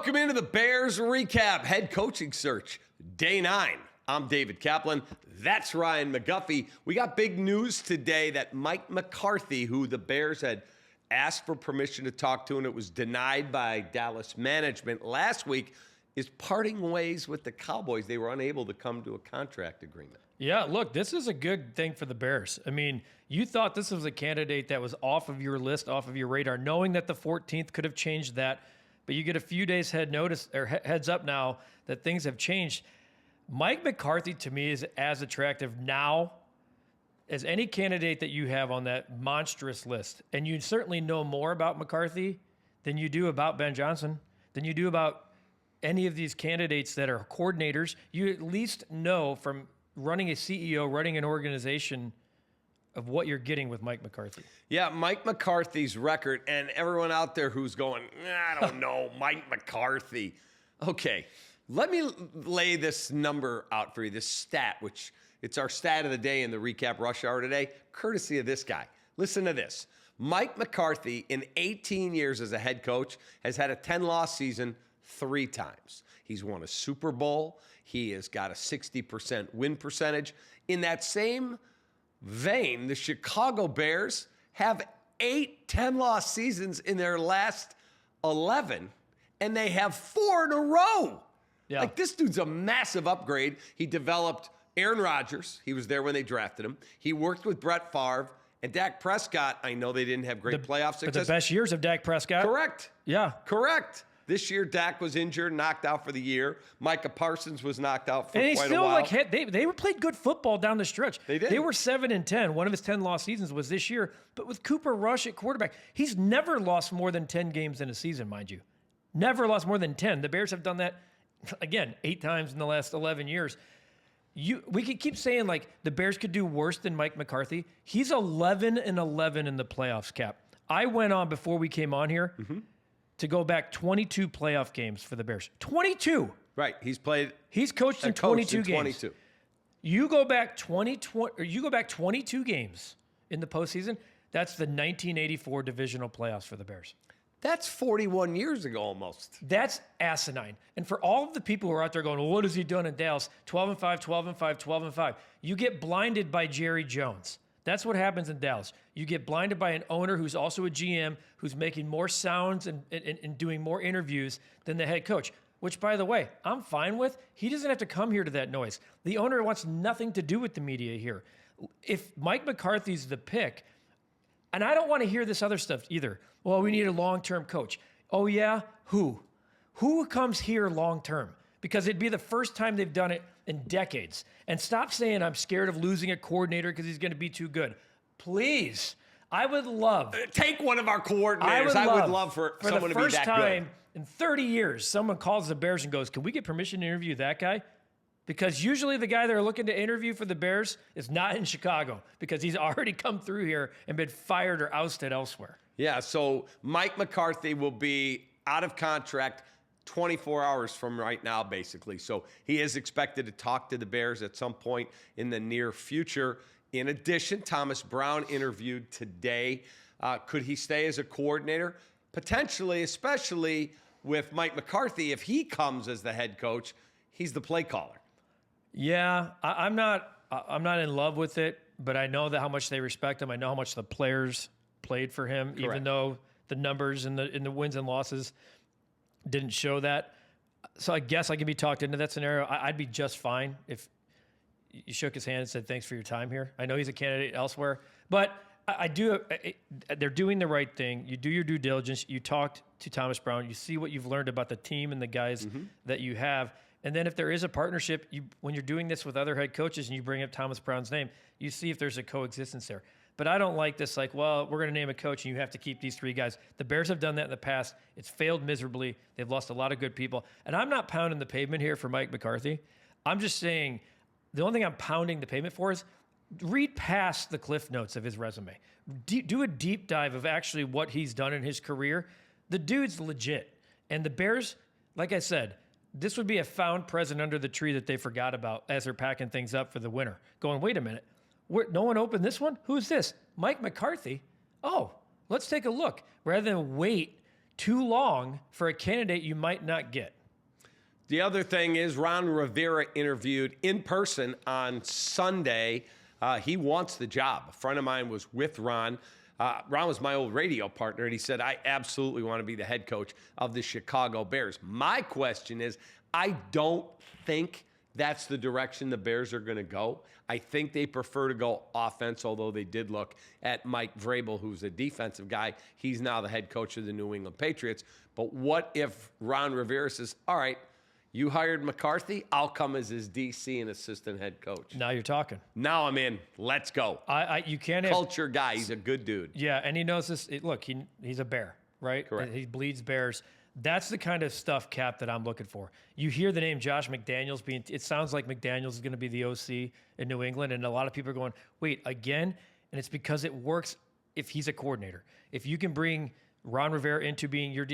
Welcome into the Bears Recap Head Coaching Search, Day 9. I'm David Kaplan. That's Ryan McCarthy. We got big news today that Mike McCarthy, who the Bears had asked for permission to talk to and it was denied by Dallas management last week, is parting ways with the Cowboys. They were unable to come to a contract agreement. Yeah, look, this is a good thing for the Bears. I mean, you thought this was a candidate that was off of your list, off of your radar, knowing that the 14th could have changed that. But you get a few days heads up now that things have changed. Mike McCarthy, to me, is as attractive now as any candidate that you have on that monstrous list. And you certainly know more about McCarthy than you do about Ben Johnson, than you do about any of these candidates that are coordinators. You at least know from running a CEO, running an organization, of what you're getting with Mike McCarthy. Yeah, Mike McCarthy's record, and everyone out there who's going, I don't know, Mike McCarthy. Okay, let me lay this number out for you, this stat, which it's our stat of the day in the recap rush hour today, courtesy of this guy. Listen to this. Mike McCarthy, in 18 years as a head coach, has had a 10-loss season 3 times. He's won a Super Bowl. He has got a 60% win percentage. In that same vein, the Chicago Bears have 8 10-loss seasons in their last 11, and they have 4 in a row. Yeah. Like, this dude's a massive upgrade. He developed Aaron Rodgers. He was there when they drafted him. He worked with Brett Favre. And Dak Prescott, I know they didn't have great playoff success. But the best years of Dak Prescott. Correct. Yeah. Correct. This year, Dak was injured, knocked out for the year. Micah Parsons was knocked out for quite a while. They played good football down the stretch. They did. They were 7-10. One of his 10-loss seasons was this year. But with Cooper Rush at quarterback, he's never lost more than 10 games in a season, mind you. Never lost more than 10. The Bears have done that, again, 8 times in the last 11 years. We could keep saying, like, the Bears could do worse than Mike McCarthy. He's 11-11 in the playoffs, Cap. I went on before we came on here to go back 22 playoff games for the Bears. 22. Right. He's coached in 22 games. 22. You go back 22 games in the postseason. That's the 1984 divisional playoffs for the Bears. That's 41 years ago almost. That's asinine. And for all of the people who are out there going, well, what has he done in Dallas? 12-5, 12-5, 12-5. You get blinded by Jerry Jones. That's what happens in Dallas. You get blinded by an owner who's also a GM who's making more sounds and doing more interviews than the head coach, which, by the way, I'm fine with. He doesn't have to come here to that noise. The owner wants nothing to do with the media here. If Mike McCarthy's the pick, and I don't want to hear this other stuff either. Well, we need a long-term coach. Oh, yeah? Who? Who comes here long-term? Because it'd be the first time they've done it in decades. And stop saying I'm scared of losing a coordinator because he's going to be too good. Please. I would love. Take one of our coordinators. I would love for someone to be that good. For the first time in 30 years, someone calls the Bears and goes, can we get permission to interview that guy? Because usually the guy they're looking to interview for the Bears is not in Chicago because he's already come through here and been fired or ousted elsewhere. Yeah, so Mike McCarthy will be out of contract 24 hours from right now, basically. So he is expected to talk to the Bears at some point in the near future. In addition, Thomas Brown interviewed today. Could he stay as a coordinator? Potentially, especially with Mike McCarthy. If he comes as the head coach, he's the play caller. Yeah, I'm not in love with it, but I know that how much they respect him. I know how much the players played for him, correct, even though the numbers in the wins and losses didn't show that. So I guess I can be talked into that scenario. I'd be just fine if you shook his hand and said, thanks for your time here. I know he's a candidate elsewhere, but they're doing the right thing. You do your due diligence. You talked to Thomas Brown. You see what you've learned about the team and the guys that you have. And then if there is a partnership, when you're doing this with other head coaches and you bring up Thomas Brown's name, you see if there's a coexistence there. But I don't like this, like, well, we're going to name a coach and you have to keep these 3 guys. The Bears have done that in the past. It's failed miserably. They've lost a lot of good people. And I'm not pounding the pavement here for Mike McCarthy. I'm just saying the only thing I'm pounding the pavement for is read past the cliff notes of his resume. Do a deep dive of actually what he's done in his career. The dude's legit. And the Bears, like I said, this would be a found present under the tree that they forgot about as they're packing things up for the winter. Going, wait a minute. No one opened this one? Who's this? Mike McCarthy? Oh, let's take a look. Rather than wait too long for a candidate you might not get. The other thing is Ron Rivera interviewed in person on Sunday. He wants the job. A friend of mine was with Ron. Ron was my old radio partner, and he said, I absolutely want to be the head coach of the Chicago Bears. My question is, I don't think that's the direction the Bears are going to go. I think they prefer to go offense, although they did look at Mike Vrabel, who's a defensive guy. He's now the head coach of the New England Patriots. But what if Ron Rivera says, all right, you hired McCarthy, I'll come as his DC and assistant head coach. Now you're talking. Now I'm in. Let's go. You can't have culture guy. He's a good dude. Yeah, and he knows this. Look, he's a Bear, right? Correct. He bleeds Bears. That's the kind of stuff, Cap, that I'm looking for. You hear the name Josh McDaniels it sounds like McDaniels is going to be the OC in New England, and a lot of people are going, wait, again? And it's because it works if he's a coordinator. If you can bring Ron Rivera into being your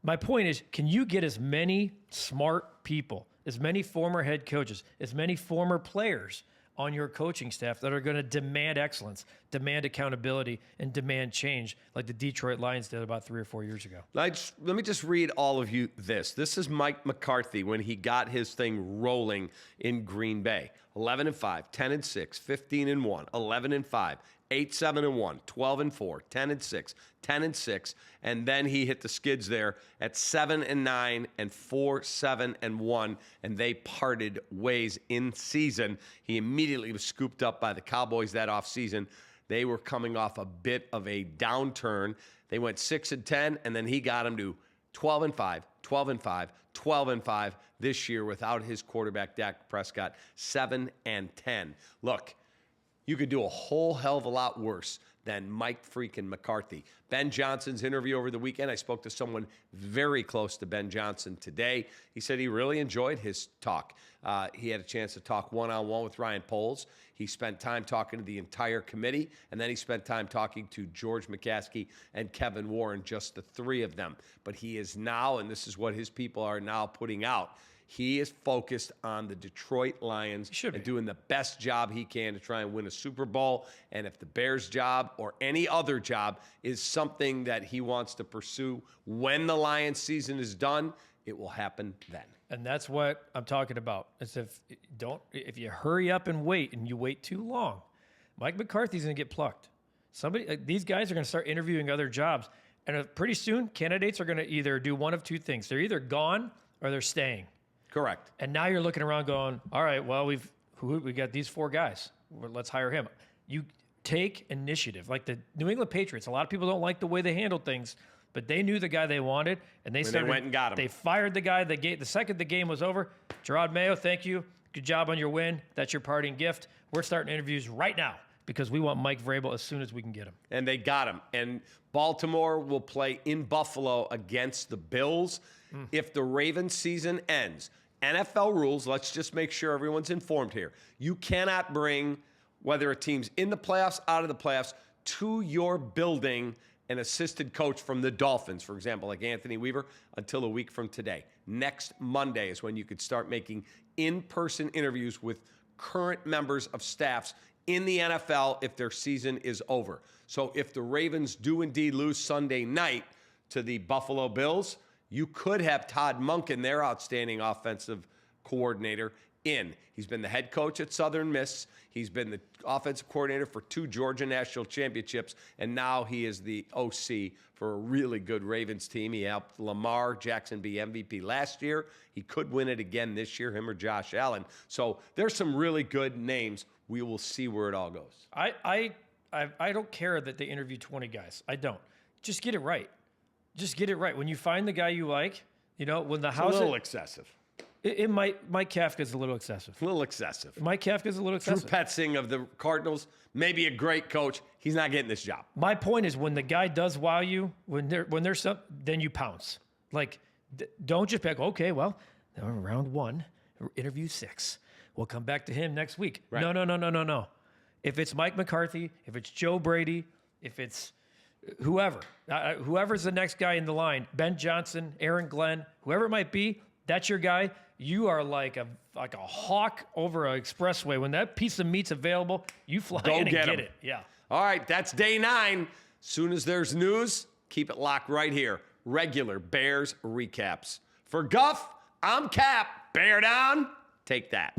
my point is, can you get as many smart people, as many former head coaches, as many former players on your coaching staff that are going to demand excellence, demand accountability, and demand change like the Detroit Lions did about 3 or 4 years ago? Let me just read all of you this. This is Mike McCarthy when he got his thing rolling in Green Bay. 11-5, 10-6, 15-1, 11-5, 8-7-1, 12-4, 10-6, 10-6, and then he hit the skids there at 7-9 and 4-7-1, and they parted ways in season. He immediately was scooped up by the Cowboys that offseason. They were coming off a bit of a downturn. They went 6-10, and then he got them to 12-5, 12-5, 12-5 this year without his quarterback Dak Prescott, 7-10. Look, you could do a whole hell of a lot worse than Mike freaking McCarthy. Ben Johnson's interview over the weekend, I spoke to someone very close to Ben Johnson today. He said he really enjoyed his talk. He had a chance to talk one-on-one with Ryan Poles. He spent time talking to the entire committee, and then he spent time talking to George McCaskey and Kevin Warren, just the three of them. But he is now, and this is what his people are now putting out, he is focused on the Detroit Lions and doing the best job he can to try and win a Super Bowl. And if the Bears' job or any other job is something that he wants to pursue when the Lions season is done, it will happen then. And that's what I'm talking about. It's if you hurry up and wait, and you wait too long, Mike McCarthy's going to get plucked. These guys are going to start interviewing other jobs, and pretty soon candidates are going to either do one of two things: they're either gone or they're staying. Correct. And now you're looking around going, all right, well, we got these 4 guys. Let's hire him. You take initiative. Like the New England Patriots, a lot of people don't like the way they handled things, but they knew the guy they wanted, and they went and got him. They fired the guy. The second the game was over, Gerard Mayo, thank you. Good job on your win. That's your parting gift. We're starting interviews right now because we want Mike Vrabel as soon as we can get him. And they got him. And Baltimore will play in Buffalo against the Bills. If the Ravens season ends, NFL rules, let's just make sure everyone's informed here. You cannot bring, whether a team's in the playoffs, out of the playoffs, to your building an assistant coach from the Dolphins, for example, like Anthony Weaver, until a week from today. Next Monday is when you could start making in-person interviews with current members of staffs in the NFL if their season is over. So if the Ravens do indeed lose Sunday night to the Buffalo Bills, you could have Todd Monken, their outstanding offensive coordinator, in. He's been the head coach at Southern Miss. He's been the offensive coordinator for 2 Georgia national championships, and now he is the OC for a really good Ravens team. He helped Lamar Jackson be MVP last year. He could win it again this year, him or Josh Allen. So there's some really good names. We will see where it all goes. I don't care that they interview 20 guys. I don't. Just get it right. Just get it right. When you find the guy you like, when the house... It's a little excessive. Mike Kafka's a little excessive. A little excessive. Mike Kafka's a little excessive. Drew Petzing of the Cardinals, maybe a great coach. He's not getting this job. My point is, when the guy does wow you, when there's some, then you pounce. Like, don't just pick, okay, well, round 1, interview 6. We'll come back to him next week. Right. No. If it's Mike McCarthy, if it's Joe Brady, if it's whoever's the next guy in the line, Ben Johnson, Aaron Glenn, whoever it might be, that's your guy. You are like a hawk over an expressway. When that piece of meat's available, you fly in and get it. Yeah. All right, that's day 9. Soon as there's news, keep it locked right here. regular Bears recaps. For Guff, I'm Cap. Bear down. Take that.